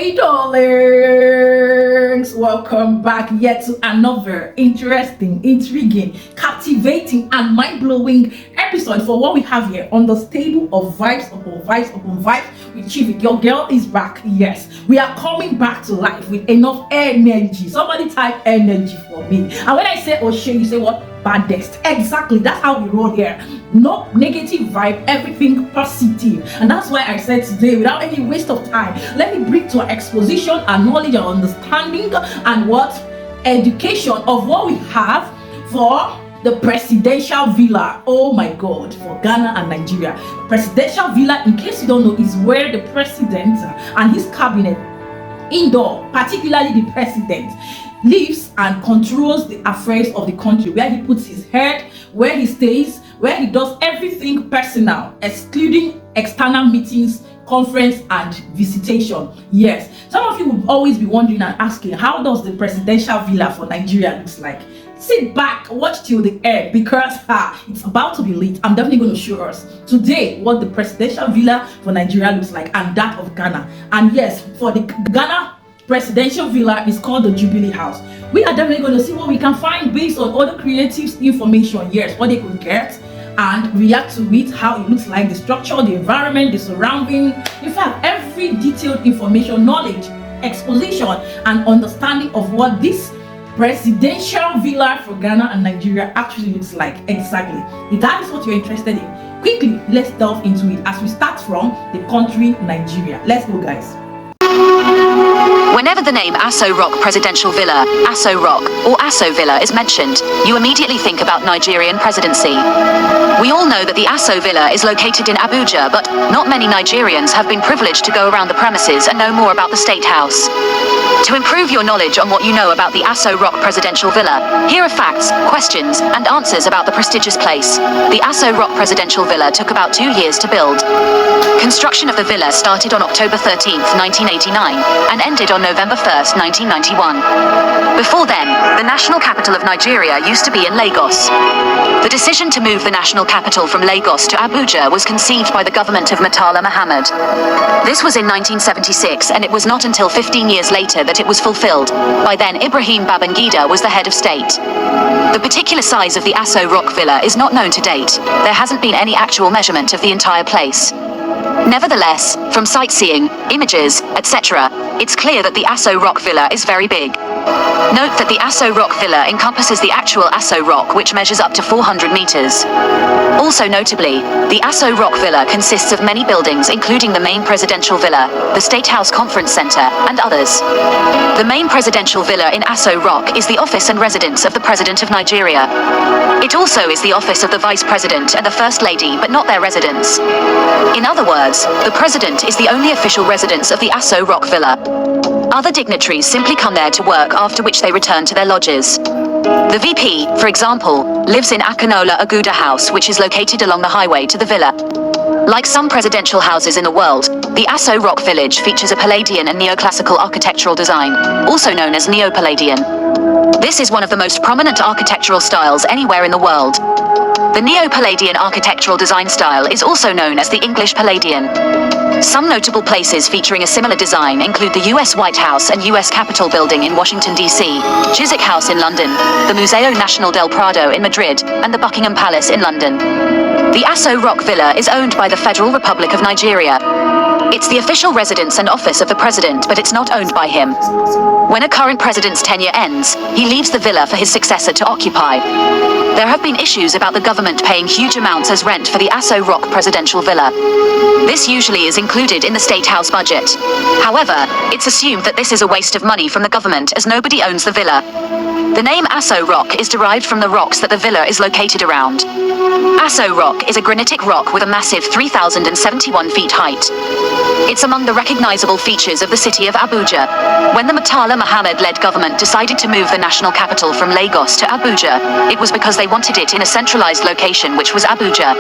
Hey darlings, welcome back yet to another interesting, intriguing, captivating and mind-blowing episode for what we have here on the stable of vibes upon vibes upon vibes with Chivik. Your girl is back. Yes, we are coming back to life with enough energy. Somebody type energy for me. And when I say O'Shea, you say what? Baddest. Exactly, that's how we roll here. No negative vibe, everything positive. And that's why I said today, without any waste of time, let me bring to our exposition and knowledge and understanding and what education of what we have for the presidential villa. Oh my god, for Ghana and Nigeria. Presidential villa, in case you don't know, is where the president and his cabinet, indoor, particularly the president, lives and controls the affairs of the country, where he puts his head, where he stays, where he does everything personal, excluding external meetings, conference and visitation. Yes, some of you will always be wondering and asking, how does the presidential villa for Nigeria looks like? Sit back, watch till the end, because it's about to be lit. I'm definitely going to show us today what the presidential villa for Nigeria looks like, and that of Ghana. And yes, for the Ghana presidential villa is called the Jubilee House. We are definitely going to see what we can find based on all the creative information, yes, what they could get and react to it, how it looks like, the structure, the environment, the surrounding, in fact, every detailed information, knowledge, exposition, and understanding of what this presidential villa for Ghana and Nigeria actually looks like. Exactly. If that is what you're interested in, quickly, let's delve into it as we start from the country Nigeria. Let's go, guys. Whenever the name Aso Rock Presidential Villa, Aso Rock, or Aso Villa is mentioned, you immediately think about Nigerian presidency. We all know that the Aso Villa is located in Abuja, but not many Nigerians have been privileged to go around the premises and know more about the State House. To improve your knowledge on what you know about the Aso Rock Presidential Villa, here are facts, questions, and answers about the prestigious place. The Aso Rock Presidential Villa took about 2 years to build. Construction of the villa started on October 13, 1989, and ended on November 1st, 1991. Before then, the national capital of Nigeria used to be in Lagos. The decision to move the national capital from Lagos to Abuja was conceived by the government of Murtala Muhammad. This was in 1976, and it was not until 15 years later that it was fulfilled. By then, Ibrahim Babangida was the head of state. The particular size of the Aso Rock Villa is not known to date. There hasn't been any actual measurement of the entire place. Nevertheless, from sightseeing, images, etc., it's clear that the Aso Rock Villa is very big. Note that the Aso Rock Villa encompasses the actual Aso Rock, which measures up to 400 meters. Also notably, the Aso Rock Villa consists of many buildings, including the main presidential villa, the State House Conference Center, and others. The main presidential villa in Aso Rock is the office and residence of the President of Nigeria. It also is the office of the Vice President and the First Lady, but not their residence. In other words, the President is the only official residence of the Aso Rock Villa. Other dignitaries simply come there to work, after which they return to their lodges. The VP, for example, lives in Akinola Aguda House, which is located along the highway to the villa. Like some presidential houses in the world, the Aso Rock Village features a Palladian and neoclassical architectural design, also known as Neo-Palladian. This is one of the most prominent architectural styles anywhere in the world. The Neo-Palladian architectural design style is also known as the English Palladian. Some notable places featuring a similar design include the US White House and US Capitol Building in Washington, D.C., Chiswick House in London, the Museo Nacional del Prado in Madrid, and the Buckingham Palace in London. The Aso Rock Villa is owned by the Federal Republic of Nigeria. It's the official residence and office of the president, but it's not owned by him. When a current president's tenure ends, he leaves the villa for his successor to occupy. There have been issues about the government paying huge amounts as rent for the Aso Rock Presidential Villa. This usually is included in the State House budget. However, it's assumed that this is a waste of money from the government as nobody owns the villa. The name Aso Rock is derived from the rocks that the villa is located around. Aso Rock is a granitic rock with a massive 3,071 feet height. It's among the recognizable features of the city of Abuja. When the Murtala Muhammad-led government decided to move the national capital from Lagos to Abuja, it was because they wanted it in a centralized location, which was Abuja.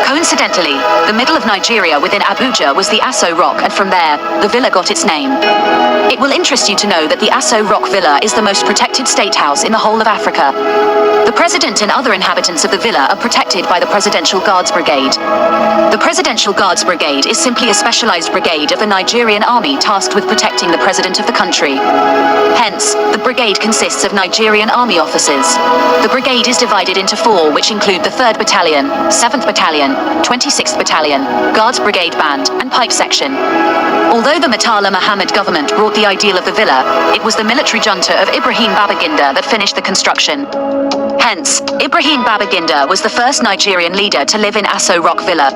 Coincidentally, the middle of Nigeria within Abuja was the Aso Rock, and from there, the villa got its name. It will interest you to know that the Aso Rock Villa is the most protected state house in the whole of Africa. The president and other inhabitants of the villa are protected by the Presidential Guards Brigade. The Presidential Guards Brigade is simply a specialized militarized brigade of the Nigerian army tasked with protecting the president of the country. Hence, the brigade consists of Nigerian army officers. The brigade is divided into 4, which include the 3rd Battalion, 7th Battalion, 26th Battalion, Guards Brigade Band, and Pipe Section. Although the Murtala Muhammad government brought the ideal of the villa, it was the military junta of Ibrahim Babangida that finished the construction. Hence, Ibrahim Babangida was the first Nigerian leader to live in Aso Rock Villa.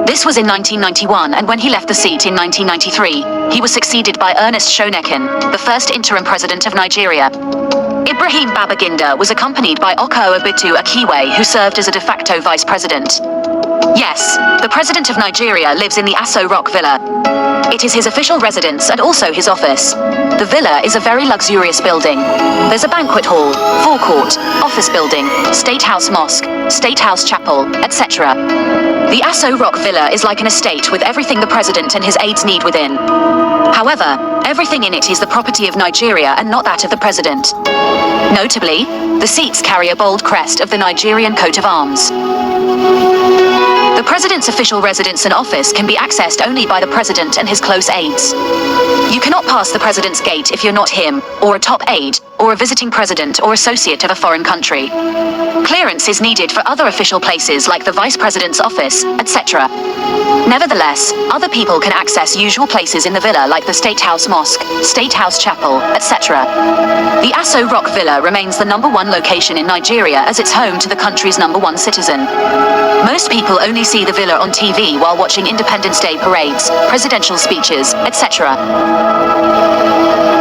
This was in 1991, and when he left the seat in 1993, he was succeeded by Ernest Shonekan, the first interim president of Nigeria. Ibrahim Babangida was accompanied by Oko Obitu Akiwe, who served as a de facto vice president. Yes, the president of Nigeria lives in the Aso Rock Villa. It is his official residence and also his office. The villa is a very luxurious building. There's a banquet hall, forecourt, office building, State House Mosque, State House Chapel, etc. The Aso Rock Villa is like an estate with everything the president and his aides need within. However, everything in it is the property of Nigeria and not that of the president. Notably, the seats carry a bold crest of the Nigerian coat of arms. The president's official residence and office can be accessed only by the president and his close aides. You cannot pass the president's gate if you're not him, or a top aide, or a visiting president or associate of a foreign country. Clearance is needed for other official places like the vice president's office, etc. Nevertheless, other people can access usual places in the villa like the State House Mosque, State House Chapel, etc. The Aso Rock Villa remains the #1 location in Nigeria as it's home to the country's #1 citizen. Most people only see the villa on TV while watching Independence Day parades, presidential speeches, etc.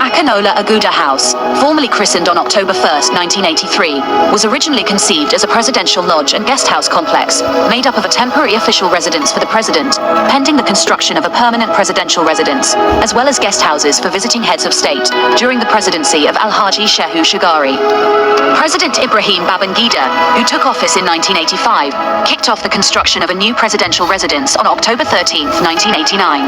Akinola Aguda House, formerly christened on October 1, 1983, was originally conceived as a presidential lodge and guest house complex, made up of a temporary official residence for the president, pending the construction of a permanent presidential residence, as well as guest houses for visiting heads of state, during the presidency of Alhaji Shehu Shagari. President Ibrahim Babangida, who took office in 1985, kicked off the construction of a new presidential residence on October 13, 1989.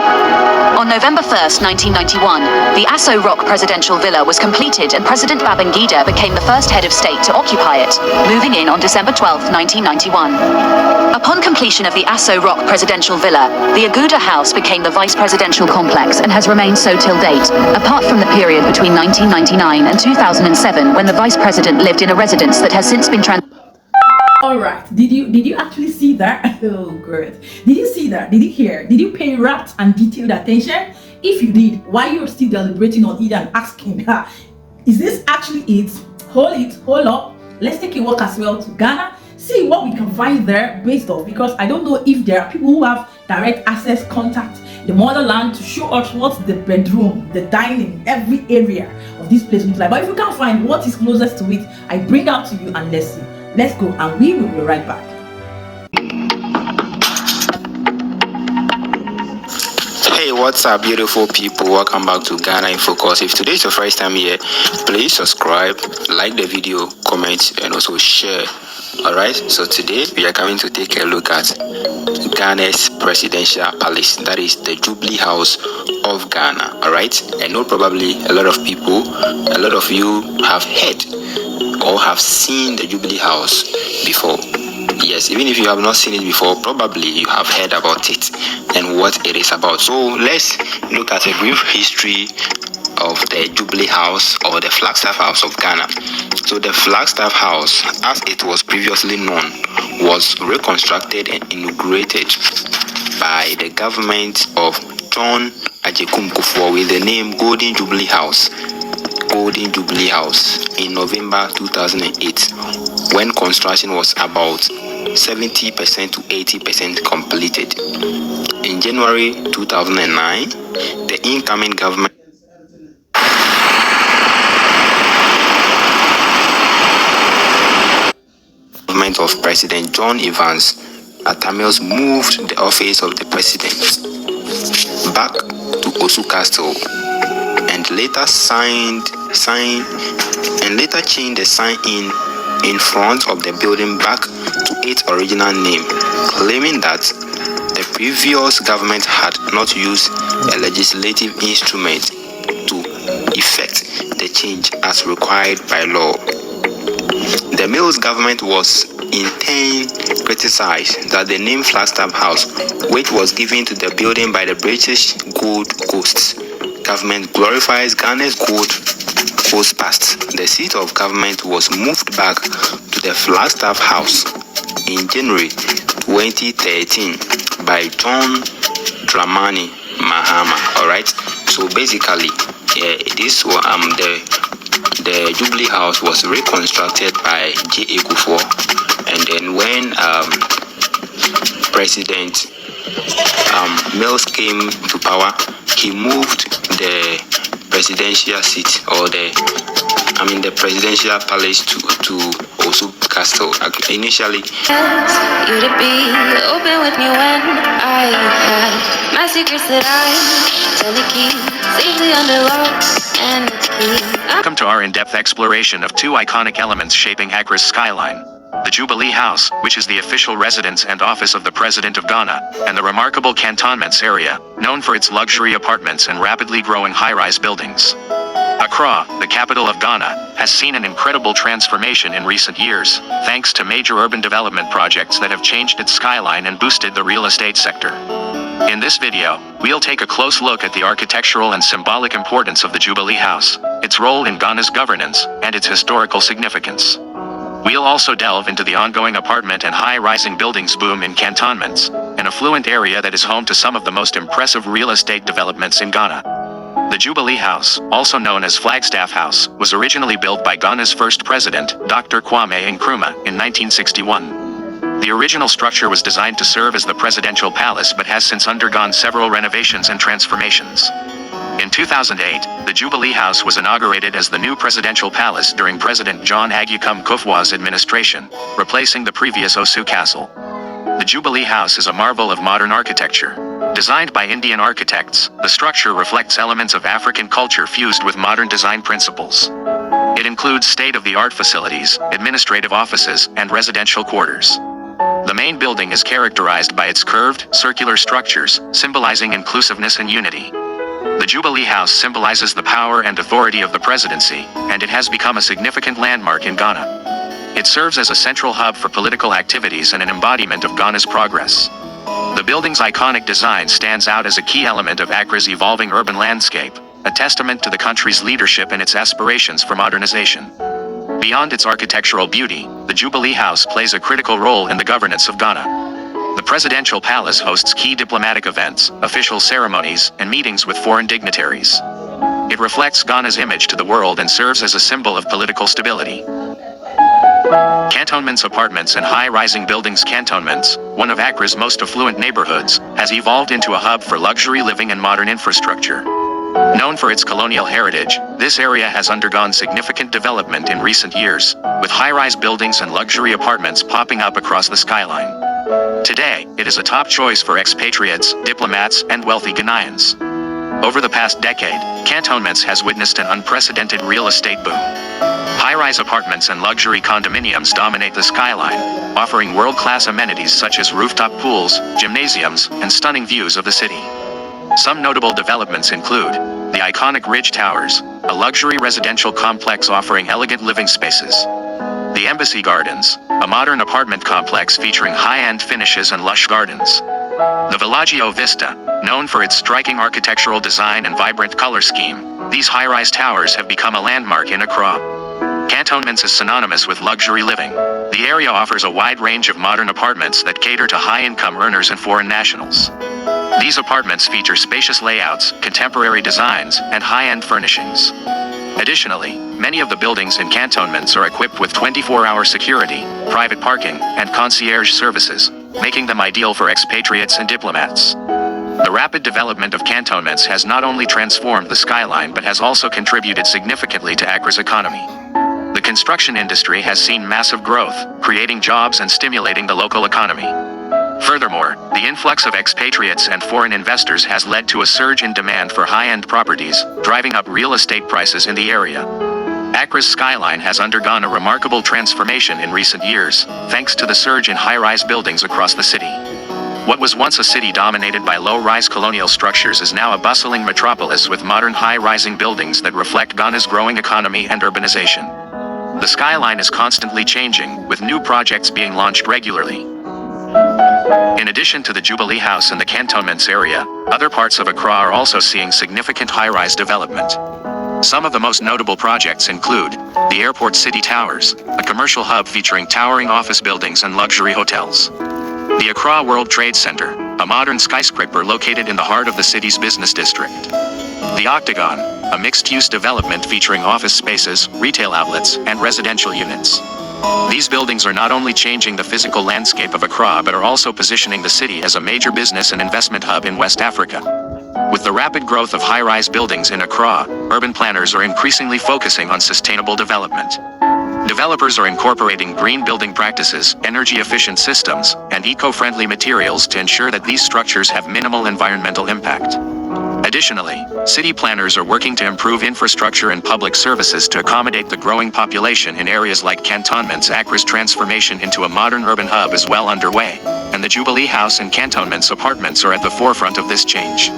On November 1, 1991, the Aso Rock Presidential Villa was completed and President Babangida became the first head of state to occupy it, moving in on December 12, 1991. Upon completion of the Aso Rock Presidential Villa, the Aguda House became the vice presidential complex and has remained so till date, apart from the period between 1999 and 2007 when the vice president lived in a residence that has since been All right, did you actually see that? Oh, good. Did you see that? Did you hear? Did you pay rapt and detailed attention? If you did, why you're still deliberating on it and asking, is this actually it? Hold up. Let's take a walk as well to Ghana, see what we can find there based off, because I don't know if there are people who have direct access, contact the motherland to show us what's the bedroom, the dining, every area of this place looks like. But if you can't find what is closest to it, I bring out to you and let's see. Let's go and we will be right back. Hey, what's up, beautiful people? Welcome back to Ghana in Focus. If today is your first time here, please subscribe, like the video, comment, and also share. Alright, so today we are going to take a look at Ghana's presidential palace, that is the Jubilee House of Ghana. Alright, I know probably a lot of you have heard or have seen the Jubilee House before. Yes, even if you have not seen it before, probably you have heard about it and what it is about. So let's look at a brief history of the Jubilee House, or the Flagstaff House of Ghana. So the Flagstaff House, as it was previously known, was reconstructed and inaugurated by the government of John Agyekum Kufuor with the name Golden Jubilee House in November 2008, when construction was about 70% to 80% completed. In January 2009, the incoming government of President John Evans Atamios moved the office of the president back to Osu Castle and later changed the sign in front of the building back to its original name, claiming that the previous government had not used a legislative instrument to effect the change as required by law. The Mills government was in turn criticized that the name Flagstaff House, which was given to the building by the British Gold Coast government, glorifies Ghana's Gold Coast past. The seat of government was moved back to the Flagstaff House in January 2013 by John Dramani Mahama. Alright, so basically this the Jubilee House was reconstructed by J.A. Kufuor, and then when President Mills came to power, he moved the presidential seat, or the presidential palace to Osu Castle. Initially, you to be open with me when I had my secrets that I tend to keep safely under lock and key. Welcome to our in-depth exploration of two iconic elements shaping Accra's skyline: the Jubilee House, which is the official residence and office of the President of Ghana, and the remarkable Cantonments area, known for its luxury apartments and rapidly growing high-rise buildings. Accra, the capital of Ghana, has seen an incredible transformation in recent years, thanks to major urban development projects that have changed its skyline and boosted the real estate sector. In this video, we'll take a close look at the architectural and symbolic importance of the Jubilee House, its role in Ghana's governance, and its historical significance. We'll also delve into the ongoing apartment and high-rising buildings boom in Cantonments, an affluent area that is home to some of the most impressive real estate developments in Ghana. The Jubilee House, also known as Flagstaff House, was originally built by Ghana's first president, Dr. Kwame Nkrumah, in 1961. The original structure was designed to serve as the presidential palace but has since undergone several renovations and transformations. In 2008, the Jubilee House was inaugurated as the new presidential palace during President John Agyekum Kufuor's administration, replacing the previous Osu Castle. The Jubilee House is a marvel of modern architecture. Designed by Indian architects, the structure reflects elements of African culture fused with modern design principles. It includes state-of-the-art facilities, administrative offices, and residential quarters. The main building is characterized by its curved, circular structures, symbolizing inclusiveness and unity. The Jubilee House symbolizes the power and authority of the presidency, and it has become a significant landmark in Ghana. It serves as a central hub for political activities and an embodiment of Ghana's progress. The building's iconic design stands out as a key element of Accra's evolving urban landscape, a testament to the country's leadership and its aspirations for modernization. Beyond its architectural beauty, the Jubilee House plays a critical role in the governance of Ghana. The presidential palace hosts key diplomatic events, official ceremonies, and meetings with foreign dignitaries. It reflects Ghana's image to the world and serves as a symbol of political stability. Cantonments apartments and high-rising buildings. Cantonments, one of Accra's most affluent neighborhoods, has evolved into a hub for luxury living and modern infrastructure. Known for its colonial heritage, this area has undergone significant development in recent years, with high-rise buildings and luxury apartments popping up across the skyline. Today, it is a top choice for expatriates, diplomats, and wealthy Ghanaians. Over the past decade, Cantonments has witnessed an unprecedented real estate boom. High-rise apartments and luxury condominiums dominate the skyline, offering world-class amenities such as rooftop pools, gymnasiums, and stunning views of the city. Some notable developments include the iconic Ridge Towers, a luxury residential complex offering elegant living spaces; the Embassy Gardens, a modern apartment complex featuring high-end finishes and lush gardens; the Villaggio Vista, known for its striking architectural design and vibrant color scheme. These high-rise towers have become a landmark in Accra. Cantonments is synonymous with luxury living. The area offers a wide range of modern apartments that cater to high-income earners and foreign nationals. These apartments feature spacious layouts, contemporary designs, and high-end furnishings. Additionally, many of the buildings in Cantonments are equipped with 24-hour security, private parking, and concierge services, making them ideal for expatriates and diplomats. The rapid development of Cantonments has not only transformed the skyline but has also contributed significantly to Accra's economy. The construction industry has seen massive growth, creating jobs and stimulating the local economy. Furthermore, the influx of expatriates and foreign investors has led to a surge in demand for high-end properties, driving up real estate prices in the area. Accra's skyline has undergone a remarkable transformation in recent years, thanks to the surge in high-rise buildings across the city. What was once a city dominated by low-rise colonial structures is now a bustling metropolis with modern high-rising buildings that reflect Ghana's growing economy and urbanization. The skyline is constantly changing, with new projects being launched regularly. In addition to the Jubilee House and the cantonments area, other parts of Accra are also seeing significant high-rise development. Some of the most notable projects include the Airport City Towers, a commercial hub featuring towering office buildings and luxury hotels. The Accra World Trade Center, a modern skyscraper located in the heart of the city's business district. The Octagon, a mixed-use development featuring office spaces, retail outlets, and residential units. These buildings are not only changing the physical landscape of Accra but are also positioning the city as a major business and investment hub in West Africa. With the rapid growth of high-rise buildings in Accra, urban planners are increasingly focusing on sustainable development. Developers are incorporating green building practices, energy-efficient systems, and eco-friendly materials to ensure that these structures have minimal environmental impact. Additionally, city planners are working to improve infrastructure and public services to accommodate the growing population in areas like cantonments. Accra's transformation into a modern urban hub is well underway, and the Jubilee House and cantonments apartments are at the forefront of this change.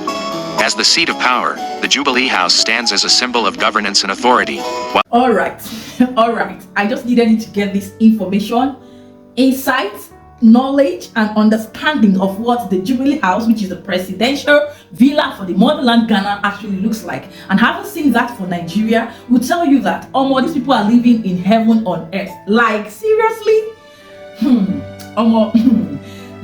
As the seat of power, the Jubilee House stands as a symbol of governance and authority. All right. I just needed to get this information, insight, knowledge, and understanding of what the Jubilee House, which is a presidential villa for the motherland Ghana, actually looks like. And having seen that for Nigeria, will tell you that these people are living in heaven on earth. Like, seriously?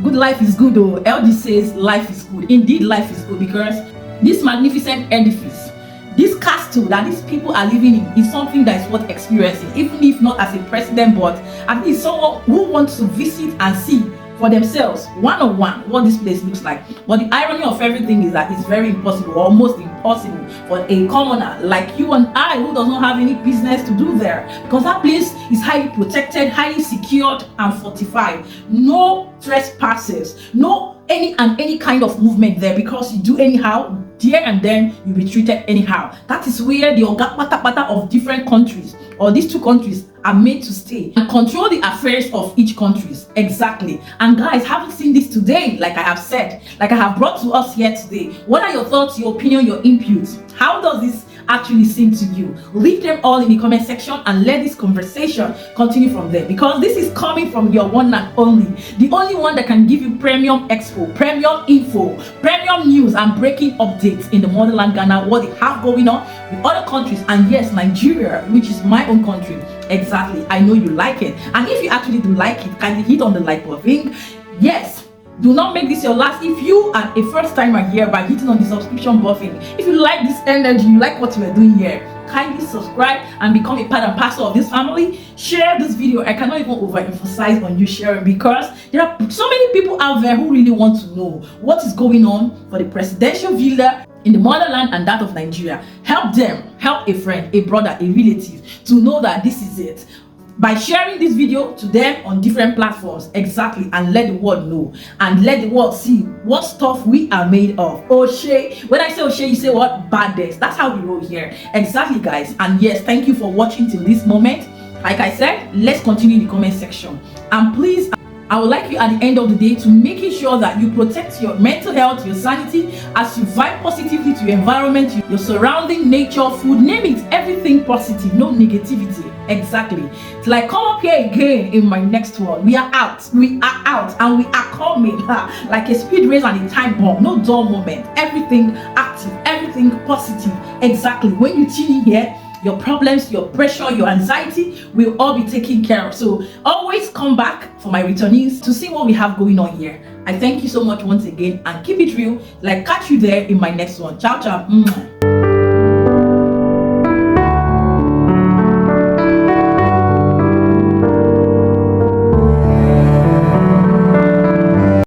Good life is good, though. LG says life is good. Indeed, life is good, because this magnificent edifice, this castle that these people are living in, is something that is worth experiencing, even if not as a president, but at least someone who wants to visit and see for themselves one-on-one what this place looks like. But the irony of everything is that it's very impossible, almost impossible, for a commoner like you and I, who does not have any business to do there, because that place is highly protected, highly secured, and fortified. No trespassers, no any kind of movement there, because you do anyhow there and then you'll be treated anyhow. That is where the oga patapata of different countries, or these two countries, are made to stay and control the affairs of each country. Exactly. And guys, haven't seen this today, like I have said, like I have brought to us here today. What are your thoughts, your opinion, your inputs? How does this actually seem to you? Leave them all in the comment section and let this conversation continue from there, because this is coming from your one and only, the only one that can give you premium expo, premium info, premium news, and breaking updates in the motherland Ghana, what they have going on with other countries, and yes, Nigeria, which is my own country. Exactly. I know you like it, and if you actually do like it, kindly hit on the like button. Yes, do not make this your last. If you are a first timer here, by hitting on the subscription button, if you like this energy, you like what we're doing here, kindly subscribe and become a part and parcel of this family. Share this video. I cannot even overemphasize on you sharing, because there are so many people out there who really want to know what is going on for the presidential villa in the motherland and that of Nigeria. Help them, help a friend, a brother, a relative to know that this is it, by sharing this video to them on different platforms. Exactly. And let the world know, and let the world see what stuff we are made of. O'Shea, when I say O'Shea, you say what? Badness. That's how we roll here. Exactly, guys. And yes, thank you for watching till this moment. Like I said, let's continue in the comment section, and please, I would like you at the end of the day to making sure that you protect your mental health, your sanity, as you vibe positively to your environment, your surrounding, nature, food, name it, everything positive, no negativity. Exactly. Till I come up here again in my next one. We are out, and we are coming like a speed race and a time bomb. No dull moment. Everything active, everything positive. Exactly. When you tune in here, your problems, your pressure, your anxiety will all be taken care of. So always come back for my returnees to see what we have going on here. I thank you so much once again, and keep it real. Like, catch you there in my next one. Ciao, ciao.